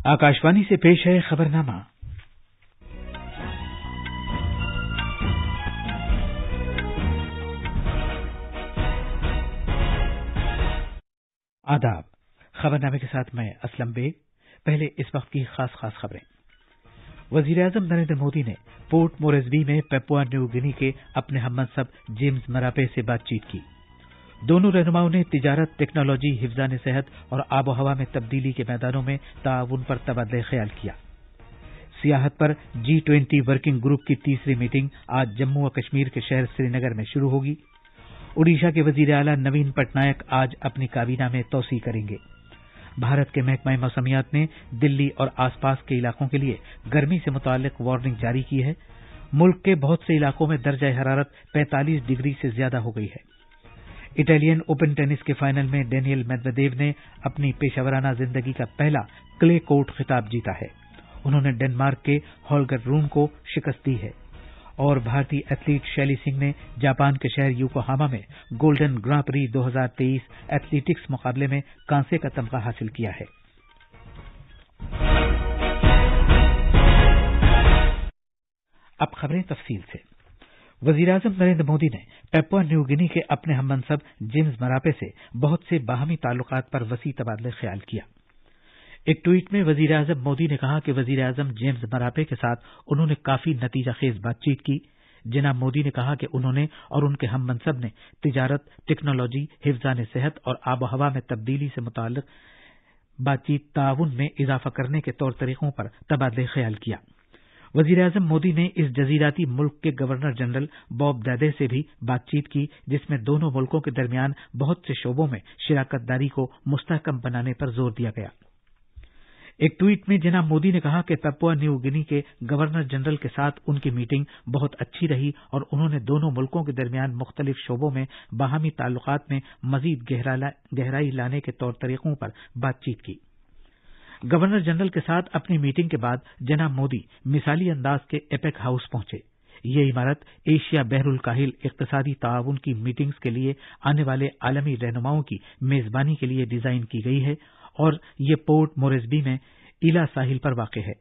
आकाशवाणी से पेश है खबरनामा। आदाब। खबरनामे के साथ मैं असलम बेग। पहले इस वक्त की खास खबरें। वजीर-ए-आजम नरेंद्र मोदी ने पोर्ट मोरेस्बी में पेपुआ न्यू गिनी के अपने हममनसब जेम्स मरापे से बातचीत की। दोनों रहनुमाओं ने तिजारत, टेक्नोलॉजी, हिफ्ज़ान सेहत और आबो हवा में तब्दीली के मैदानों में ताउन पर तबादला ख्याल किया। सियाहत पर G20 वर्किंग ग्रुप की तीसरी मीटिंग आज जम्मू और कश्मीर के शहर श्रीनगर में शुरू होगी। ओडिशा के वजीर आला नवीन पटनायक आज अपनी काबीना में तौसी करेंगे। भारत के महकमा मौसमियात ने दिल्ली और आसपास के इलाकों के लिए गर्मी से मुताल्लिक वार्निंग जारी की है। मुल्क के बहुत से इलाकों में दर्जा हरारत 45 डिग्री से ज्यादा हो गई है। इटालियन ओपन टेनिस के फाइनल में डेनियल मेदवेदेव ने अपनी पेशेवराना जिंदगी का पहला क्ले कोर्ट खिताब जीता है। उन्होंने डेनमार्क के होल्गर रूम को शिकस्त दी है। और भारतीय एथलीट शैली सिंह ने जापान के शहर योकोहामा में गोल्डन ग्रां प्री 2023 एथलेटिक्स मुकाबले में कांसे का तमगा हासिल किया है। अब खबरें तफसील से। वजीर-ए-आजम नरेंद्र मोदी ने पेपुआ न्यू गिनी के अपने हममनसब जेम्स मरापे से बहुत से बाहमी ताल्लुकात पर वसी तबादला ख्याल किया। एक ट्वीट में वजीर-ए-आजम मोदी ने कहा कि वजीर-ए-आजम जेम्स मरापे के साथ उन्होंने काफी नतीजाखेज बातचीत की। जनाब मोदी ने कहा कि उन्होंने और उनके हममनसब ने तिजारत, टेक्नोलॉजी, हिफ्ज़ान सेहत और आबो हवा में तब्दीली से मुताल्लिक बातचीत ताउन में इजाफा करने के तौर तरीकों पर तबादला ख्याल किया। वजीर-ए-आजम मोदी ने इस जजीराती मुल्क के गवर्नर जनरल बॉब दादे से भी बातचीत की, जिसमें दोनों मुल्कों के दरमियान बहुत से शोबों में शिराकत दारी को मुस्तहकम बनाने पर जोर दिया गया। एक ट्वीट में जनाब मोदी ने कहा कि पेपुआ न्यू गिनी के गवर्नर जनरल के साथ उनकी मीटिंग बहुत अच्छी रही और उन्होंने दोनों मुल्कों के दरमियान मुख्तलिफ शोबों में बाहमी ताल्लुकात में मजीद गहराई लाने के तौर तरीकों पर बातचीत की। गवर्नर जनरल के साथ अपनी मीटिंग के बाद जनाब मोदी मिसाली अंदाज के एपेक हाउस पहुंचे। ये इमारत एशिया बहरुल काहिल इक्तिसादी ताउन की मीटिंग्स के लिए आने वाले आलमी रहनुमाओं की मेजबानी के लिए डिजाइन की गई है और ये पोर्ट मोरेस्बी में इला साहिल पर वाक़ है।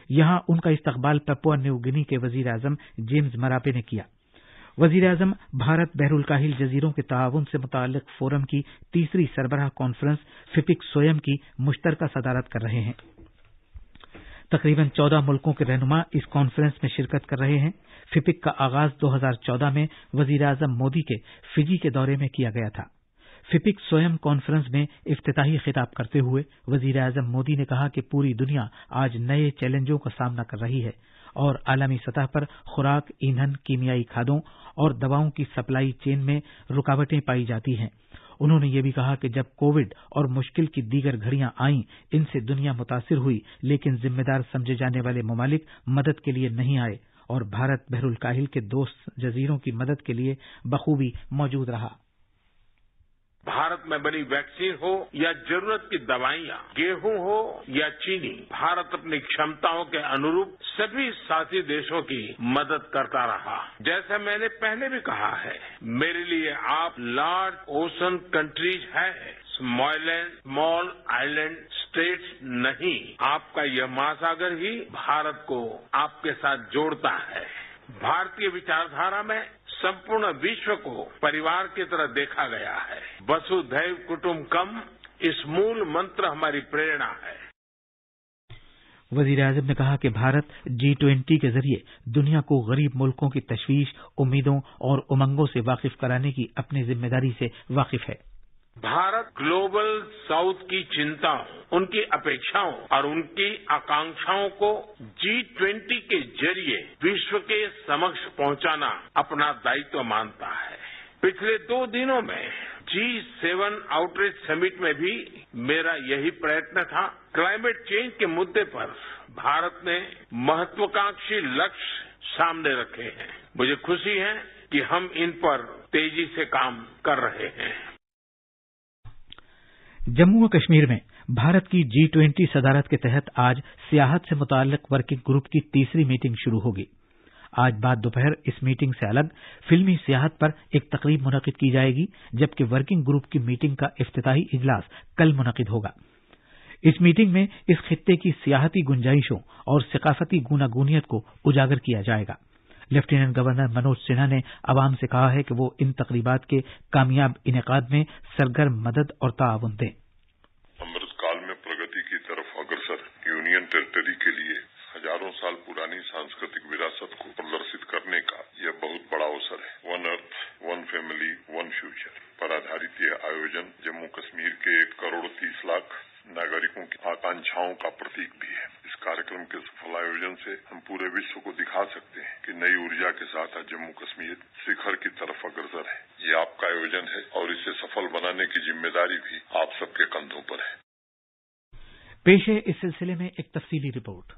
यहां उनका इस्तकबाल पेपुआ न्यू गिनी के वजीर आजम जेम्स मरापे ने किया। वजीर आजम भारत बहरुल काहिल जजीरों के ताउन से मुताल्लिक फोरम की तीसरी सरबराह कॉन्फ्रेंस फिपिक सोयम की मुश्तरका सदारत कर रहे हैं। तकरीबन 14 मुल्कों के रहनुमा इस कॉन्फ्रेंस में शिरकत कर रहे हैं। फिपिक का आगाज 2014 में वजीर आजम मोदी के फिजी के दौरे में किया गया था। फिपिक सोयम कॉन्फ्रेंस में इफ्तिताही खिताब करते हुए वजीर आजम मोदी ने कहा कि पूरी दुनिया आज नए चैलेंजों का सामना कर रही है और आलमी सतह पर खुराक, ईंधन, कीमियाई खादों और दवाओं की सप्लाई चेन में रुकावटें पाई जाती हैं। उन्होंने ये भी कहा कि जब कोविड और मुश्किल की दीगर घड़ियां आईं, इनसे दुनिया मुतासिर हुई, लेकिन जिम्मेदार समझे जाने वाले ममालिक मदद के लिए नहीं आए और भारत बहरुल काहिल के दोस्त जजीरों की मदद के लिए बखूबी मौजूद रहा। भारत में बनी वैक्सीन हो या जरूरत की दवाइयां, गेहूं हो या चीनी, भारत अपनी क्षमताओं के अनुरूप सभी साथी देशों की मदद करता रहा। जैसा मैंने पहले भी कहा है, मेरे लिए आप लार्ज ओशन कंट्रीज है, स्मॉल आइलैंड स्टेट्स नहीं। आपका यह महासागर ही भारत को आपके साथ जोड़ता है। भारतीय विचारधारा में संपूर्ण विश्व को परिवार की तरह देखा गया है। वसुधैव कुटुंबकम, इस मूल मंत्र हमारी प्रेरणा है। वजीर आजम ने कहा कि भारत G20 के जरिए दुनिया को गरीब मुल्कों की तशवीश, उम्मीदों और उमंगों से वाकिफ कराने की अपनी जिम्मेदारी से वाकिफ है। भारत ग्लोबल साउथ की चिंताओं, उनकी अपेक्षाओं और उनकी आकांक्षाओं को G20 के जरिए विश्व के समक्ष पहुंचाना अपना दायित्व मानता है। पिछले 2 दिनों में G7 आउटरीच समिट में भी मेरा यही प्रयत्न था। क्लाइमेट चेंज के मुद्दे पर भारत ने महत्वाकांक्षी लक्ष्य सामने रखे हैं। मुझे खुशी है कि हम इन पर तेजी से काम कर रहे हैं। जम्मू और कश्मीर में भारत की G20 सदारत के तहत आज सियाहत से मुताल्लिक वर्किंग ग्रुप की तीसरी मीटिंग शुरू होगी। आज बाद दोपहर इस मीटिंग से अलग फिल्मी सियाहत पर एक तकरीब मुनक़िद की जाएगी, जबकि वर्किंग ग्रुप की मीटिंग का इफ्तिताही इजलास कल मुनक़िद होगा। इस मीटिंग में इस खित्ते की सियाहती गुंजाइशों और सकाफती गूनागूनियत को उजागर किया जाएगा। लेफ्टिनेंट गवर्नर मनोज सिन्हा ने आवाम से कहा है कि वो इन तकरीबात के कामयाब इनेकाद में सरगर्म मदद और ताउन दें। अमृतकाल में प्रगति की तरफ अग्रसर यूनियन टेरिटरी के लिए हजारों साल पुरानी सांस्कृतिक विरासत को प्रदर्शित करने का यह बहुत बड़ा अवसर है। One earth, one family, one future पर आधारित यह आयोजन जम्मू कश्मीर के 1,30,00,000 नागरिकों की आकांक्षाओं का प्रतीक भी है। इस कार्यक्रम के सफल आयोजन से हम पूरे विश्व को दिखा सकते हैं कि नई ऊर्जा के साथ आज जम्मू कश्मीर शिखर की तरफ अग्रसर है। ये आपका आयोजन है और इसे सफल बनाने की जिम्मेदारी भी आप सबके कंधों पर है। पेश है इस सिलसिले में एक तफसीली रिपोर्ट।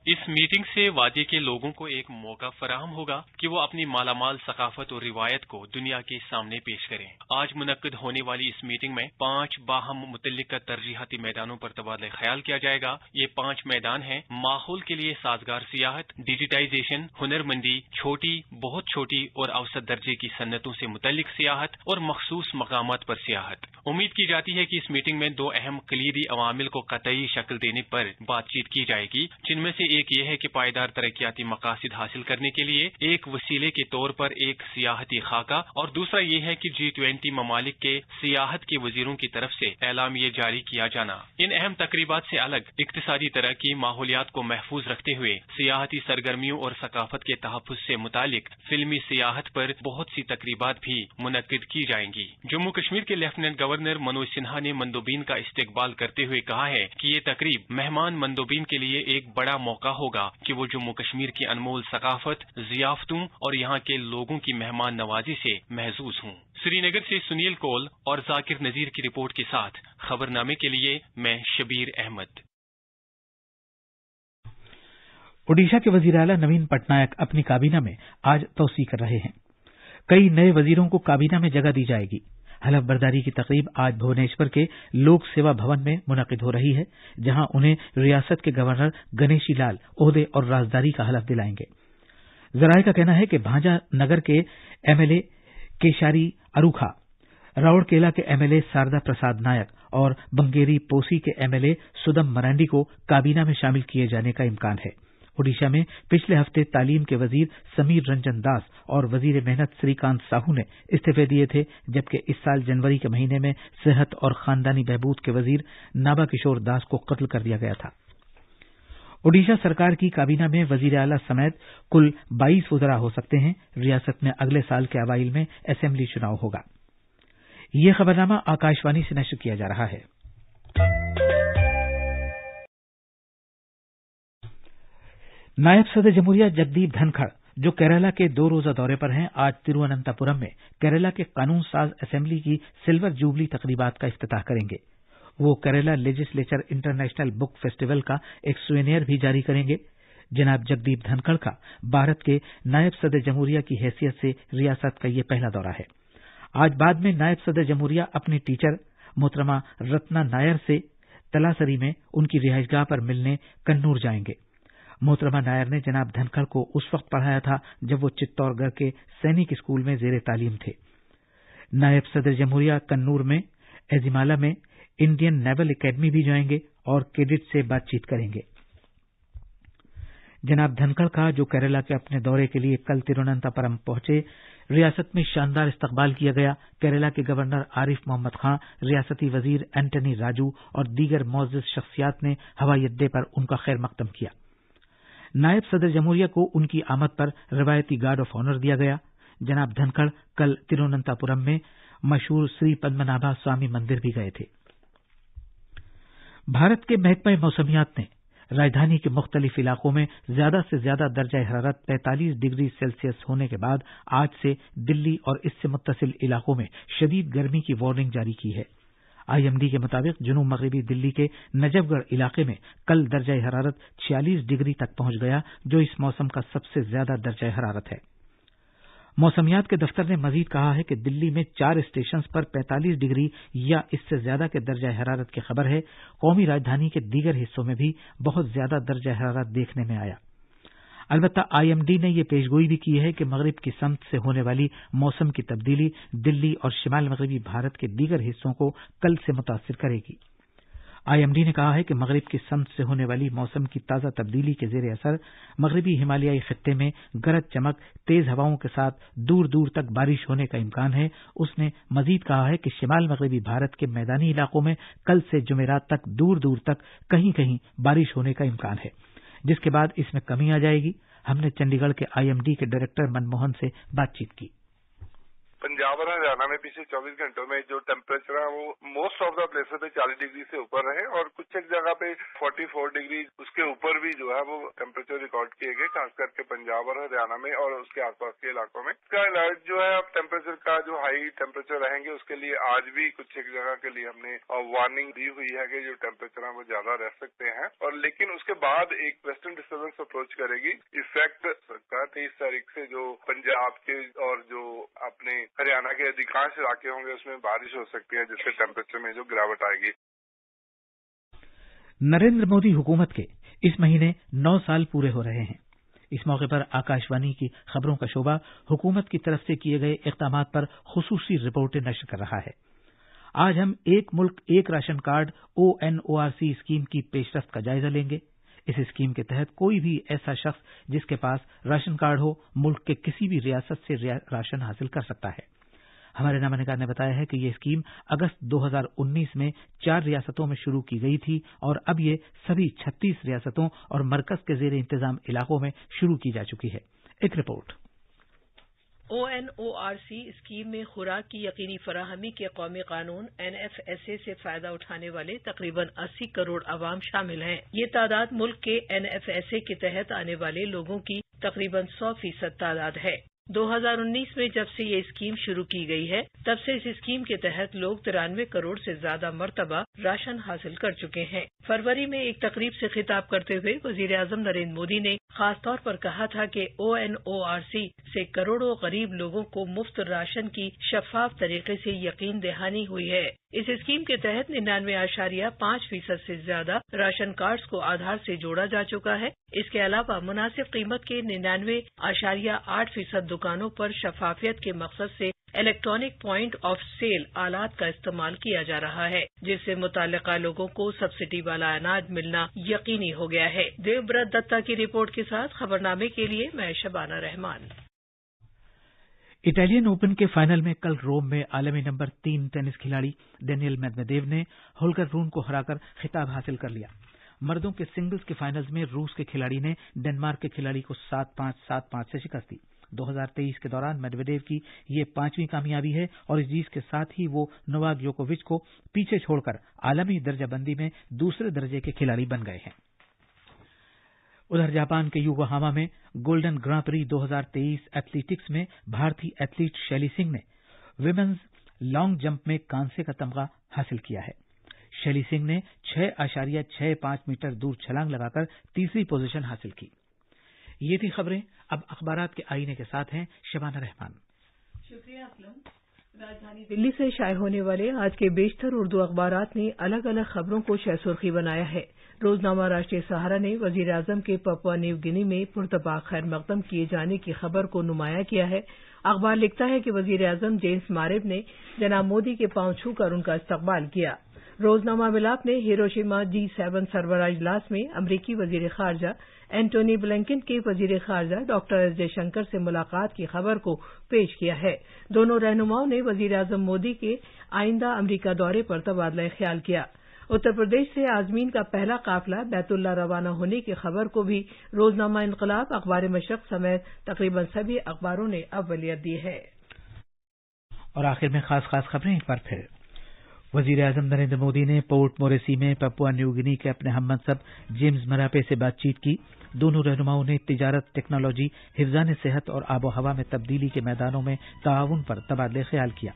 इस मीटिंग से वादी के लोगों को एक मौका फराहम होगा कि वो अपनी मालामाल सकाफत और रिवायत को दुनिया के सामने पेश करें। आज मुनक्किद होने वाली इस मीटिंग में 5 बाहम मुतल्लिका तरजीहाती मैदानों पर तबादला ख्याल किया जाएगा। ये 5 मैदान हैं: माहौल के लिए साजगार सियाहत, डिजिटाइजेशन, हुनरमंदी, छोटी, बहुत छोटी और औसत दर्जे की सन्नतों से मुतल्लिक सियाहत और मखसूस मकामात पर सियाहत। उम्मीद की जाती है कि इस मीटिंग में 2 अहम कलीदी अवामिल को कतई शक्ल देने पर बातचीत की जाएगी, जिनमें से एक ये है कि पायदार तरक्याती मकासद हासिल करने के लिए एक वसीले के तौर पर एक सियाहती खाका, और दूसरा ये है कि G20 ममालिक के सियाहत के वजीरों की तरफ से एलामिया जारी किया जाना। इन अहम तकरीबात से अलग इक्तिसादी तरक्की, माहौलियात को महफूज रखते हुए सियाहती सरगर्मियों और सकाफत के तहफ़्फ़ुज़ से मुतालिक फिल्मी सियाहत पर बहुत सी तकरीबात भी मुनक्किद की जाएंगी। जम्मू कश्मीर के लेफ्टिनेंट गवर्नर मनोज सिन्हा ने मंदोबीन का इस्तकबाल करते हुए कहा है कि ये तकरीब मेहमान मंदोबीन के लिए एक बड़ा मौका होगा कि वो जम्मू कश्मीर की अनमोल सकाफत, जियाफतों और यहाँ के लोगों की मेहमान नवाजी से महजूज हों। श्रीनगर से सुनील कोल और जाकिर नजीर की रिपोर्ट के साथ खबरनामे के लिए मैं शबीर अहमद। ओडिशा के वजीर आला नवीन पटनायक अपनी काबीना में आज तौसी कर रहे हैं। कई नए वजीरों को काबीना में जगह दी जाएगी। हलफ बर्दारी की तकरीब आज भुवनेश्वर के लोक सेवा भवन में मुनक्किद हो रही है, जहां उन्हें रियासत के गवर्नर गणेशी लाल ओहदे और राजदारी का हलफ दिलाएंगे। जराये का कहना है कि भांजा नगर के एमएलए केशारी अरूखा, राउरकेला के एमएलए शारदा प्रसाद नायक और बंगेरी पोसी के एमएलए सुदम मरांडी को काबीना में शामिल किए जाने का इम्कान है। ओडिशा में पिछले हफ्ते तालीम के वजीर समीर रंजन दास और वजीर मेहनत श्रीकांत साहू ने इस्तीफे दिए थे, जबकि इस साल जनवरी के महीने में सेहत और खानदानी बहबूद के वजीर नाबा किशोर दास को कत्ल कर दिया गया था। ओडिशा सरकार की काबीना में वजीर आला समेत कुल 22 वज़रा हो सकते हैं। रियासत में अगले साल के अवाइल में असेंबली चुनाव होगा। ये खबरनामा आकाशवाणी से नश्र किया जा रहा है। नायब सदर जमहूरिया जगदीप धनखड़, जो केरला के 2 रोजा दौरे पर हैं, आज तिरुवनंतपुरम में केरला के कानून साज असेंबली की सिल्वर जुबली तकरीबात का इफ्तिताह करेंगे। वो Kerala legislature international book festival का एक सुवेनियर भी जारी करेंगे। जनाब जगदीप धनखड़ का भारत के नायब सदर जमहूरिया की हैसियत से रियासत का ये पहला दौरा है। आज बाद में नायब सदर जमहूरिया अपनी टीचर मोहतरमा रत्ना नायर से तलासरी में उनकी रिहाइशगाह पर मिलने कन्नूर जाएंगे। मोहतरमा नायर ने जनाब धनखड़ को उस वक्त पढ़ाया था जब वो चित्तौड़गढ़ के सैनिक स्कूल में जेर तालीम थे। नायब सदर जमहूरिया कन्नूर में एजिमाला में इंडियन नेवल एकेडमी भी जाएंगे और कैडेट से बातचीत करेंगे। जनाब धनखड़ का, जो केरला के अपने दौरे के लिए कल तिरुवनंतपुरम पहुंचे, रियासत में शानदार इस्तकबाल किया गया। केरला के गवर्नर आरिफ मोहम्मद खां, रियासती वजीर एंटनी राजू और दीगर मोअज़्ज़ज़ शख्सियात ने हवाई अड्डे पर उनका खैर मकदम किया। नायब सदर जमहूरिया को उनकी आमद पर रवायती गार्ड ऑफ ऑनर दिया गया। जनाब धनखड़ कल तिरुवनंतपुरम में मशहूर श्री पद्मनाभा स्वामी मंदिर भी गए थे। भारत के महकमा मौसमियात ने राजधानी के मुख्तलिफ इलाकों में ज्यादा से ज्यादा दर्जा हरारत 45 डिग्री सेल्सियस होने के बाद आज से दिल्ली और इससे मुत्तसिल इलाकों में शदीद गर्मी की वार्निंग जारी की है। आईएमडी के मुताबिक जुनूब मगरबी दिल्ली के नजफगढ़ इलाके में कल दर्जा हरारत 46 डिग्री तक पहुंच गया, जो इस मौसम का सबसे ज्यादा दर्जा हरारत है। मौसमियात के दफ्तर ने मजीद कहा है कि दिल्ली में 4 स्टेशंस पर 45 डिग्री या इससे ज्यादा के दर्जा हरारत की खबर है। कौमी राजधानी के दीगर हिस्सों में भी बहुत ज्यादा दर्जा हरारत देखने में आया। अलबत्ता आईएमडी ने यह पेशगोई भी की है कि मगरिब की समत से होने वाली मौसम की तब्दीली दिल्ली और शिमाल मगरबी भारत के दीगर हिस्सों को कल से मुतासिर करेगी। IMD ने कहा है कि मगरिब की समत से होने वाली मौसम की ताज़ा तब्दीली के जेर असर मगरबी हिमालयाई खित्ते में गरज चमक, तेज हवाओं के साथ दूर दूर तक बारिश होने का इम्कान है। उसने मजीद कहा है कि शिमाल मगरबी भारत के मैदानी इलाकों में कल से जुमेरात तक दूर दूर तक कहीं कहीं बारिश होने का इम्कान है, जिसके बाद इसमें कमी आ जाएगी। हमने चंडीगढ़ के IMD के डायरेक्टर मनमोहन से बातचीत की। पंजाब और हरियाणा में पिछले 24 घंटों में जो टेम्परेचर है वो मोस्ट ऑफ द प्लेसेस पे 40 डिग्री से ऊपर रहे और कुछ एक जगह पे 44 डिग्री उसके ऊपर भी जो है वो टेम्परेचर रिकॉर्ड किए गए, खास करके पंजाब और हरियाणा में और उसके आसपास के इलाकों में। इसका अलर्ट जो है अब टेम्परेचर का जो हाई टेम्परेचर रहेंगे उसके लिए आज भी कुछ एक जगह के लिए हमने वार्निंग दी हुई है कि जो टेम्परेचर है वो ज्यादा रह सकते हैं। और लेकिन उसके बाद एक वेस्टर्न डिस्टर्बेंस अप्रोच करेगी, इफेक्ट सकता है 23 तारीख से जो पंजाब के और जो अपने हरियाणा के अधिकांश इलाके होंगे उसमें बारिश हो सकती है, जिससे टेम्परेचर में जो गिरावट आएगी। नरेंद्र मोदी हुकूमत के इस महीने 9 साल पूरे हो रहे हैं। इस मौके पर आकाशवाणी की खबरों का शोबा हुकूमत की तरफ से किए गए इक़दामात पर खुसूसी रिपोर्टें नश्र कर रहा है। आज हम एक मुल्क एक राशन कार्ड ONORC स्कीम की पेशरफ्त का जायजा लेंगे। इस स्कीम के तहत कोई भी ऐसा शख्स जिसके पास राशन कार्ड हो, मुल्क के किसी भी रियासत से राशन हासिल कर सकता है। हमारे नामानिगार ने बताया है कि यह स्कीम अगस्त 2019 में 4 रियासतों में शुरू की गई थी और अब ये सभी 36 रियासतों और मरकज के जेर इंतजाम इलाकों में शुरू की जा चुकी है। एक रिपोर्ट। ONORC स्कीम में खुराक की यकीनी फराहमी के कौमी कानून NFSA से फायदा उठाने वाले तकरीबन 80 करोड़ अवाम शामिल हैं। ये तादाद मुल्क के NFSA के तहत आने वाले लोगों की तकरीबन 100% तादाद है। 2019 में जब से ये स्कीम शुरू की गई है तब से इस स्कीम के तहत लोग 93 करोड़ से ज्यादा मर्तबा राशन हासिल कर चुके हैं। फरवरी में एक तकरीब से खिताब करते हुए वजीर आजम नरेंद्र मोदी ने खास तौर पर कहा था कि ONORC से करोड़ों गरीब लोगों को मुफ्त राशन की शफाफ तरीके से यकीन दहानी हुई है। इस स्कीम के तहत 99.5% से ज्यादा राशन कार्ड्स को आधार से जोड़ा जा चुका है। इसके अलावा मुनासिब कीमत के 99.8% दुकानों पर शफाफियत के मकसद से इलेक्ट्रॉनिक पॉइंट ऑफ सेल आलात का इस्तेमाल किया जा रहा है, जिससे मुताल्लिका लोगों को सब्सिडी वाला अनाज मिलना यकीनी हो गया है। देवव्रत दत्ता की रिपोर्ट के साथ खबरनामे के लिए मैं शबाना रहमान। इटालियन ओपन के फाइनल में कल रोम में आलमी नंबर 3 टेनिस खिलाड़ी डेनियल मेदवेदेव ने होल्गर रून को हराकर खिताब हासिल कर लिया। मर्दों के सिंगल्स के फाइनल्स में रूस के खिलाड़ी ने डेनमार्क के खिलाड़ी को 7-5, 7-5 से शिकस्त दी। 2023 के दौरान मेदवेदेव की ये 5वीं कामयाबी है और इस जीत के साथ ही वो नोवाक जोकोविच को पीछे छोड़कर आलमी दर्जाबंदी में दूसरे दर्जे के खिलाड़ी बन गए हैं। उधर जापान के योकोहामा में गोल्डन ग्रां प्री 2023 एथलेटिक्स में भारतीय एथलीट शैली सिंह ने विमेन्स लॉन्ग जंप में कांसे का तमगा हासिल किया है। शैली सिंह ने 6.65 मीटर दूर छलांग लगाकर तीसरी पोजीशन हासिल की। ये थी खबरें। अब अखबारात के आईने के साथ हैं शबाना रहमान। शुक्रिया असलम। राजधानी दिल्ली से शाये होने वाले आज के बेशतर उर्दू अखबारात ने अलग अलग खबरों को शहसुर्खी बनाया है। रोजनामा राष्ट्रीय सहारा ने वजीर आजम के पपुआ न्यू गिनी में पुरतपाक खैर मकदम किए जाने की खबर को नुमाया किया है। अखबार लिखता है कि वजीर आजम जेम्स मारेब ने जनाब मोदी के पांव छूकर उनका इस्तकबाल किया। रोजनामा मिलाप ने हिरोशिमा G7 सरबराह इजलास में अमरीकी वजीर खारजा एंटोनी ब्लिंकन के वजीर खारजा डॉक्टर एस जयशंकर से मुलाकात की खबर को पेश किया है। दोनों रहनुमाओं ने वजीर आजम मोदी के आइंदा अमरीका दौरे पर तबादला ख्याल किया। उत्तर प्रदेश से आजमीन का पहला काफिला बैतुल्ला रवाना होने की खबर को भी रोजनामा इनकलाब, अखबार मशरक समेत तकरीबन सभी अखबारों ने अव्वलियत दी है। और आखिर में खास खबरें एक बार फिर। वजीर आजम नरेंद्र मोदी ने पोर्ट मोरेसी में पपुआ न्यू गिनी के अपने हममनसब जेम्स मरापे से बातचीत की। दोनों रहनुमाओं ने तिजारत, टेक्नोलॉजी, हिफ्जान सेहत और आबो हवा में तब्दीली के मैदानों में ताउन पर तबादले ख्याल किया।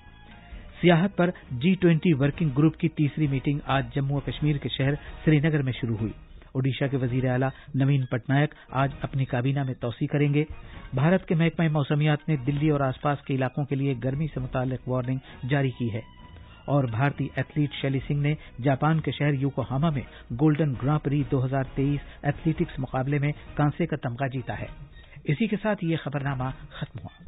सियाहत पर G20 वर्किंग ग्रुप की तीसरी मीटिंग आज जम्मू और कश्मीर के शहर श्रीनगर में शुरू हुई। ओडिशा के वजीर आला नवीन पटनायक आज अपनी काबीना में तौसी करेंगे। भारत के महकमा मौसमियात ने दिल्ली और आसपास के इलाकों के लिए गर्मी से मुताल्लिक वार्निंग जारी की है। और भारतीय एथलीट शैली सिंह ने जापान के शहर योकोहामा में गोल्डन ग्रां प्री 2023 एथलेटिक्स मुकाबले में कांसे का तमगा जीता है। इसी के साथ ये खबरनामा खत्म हुआ।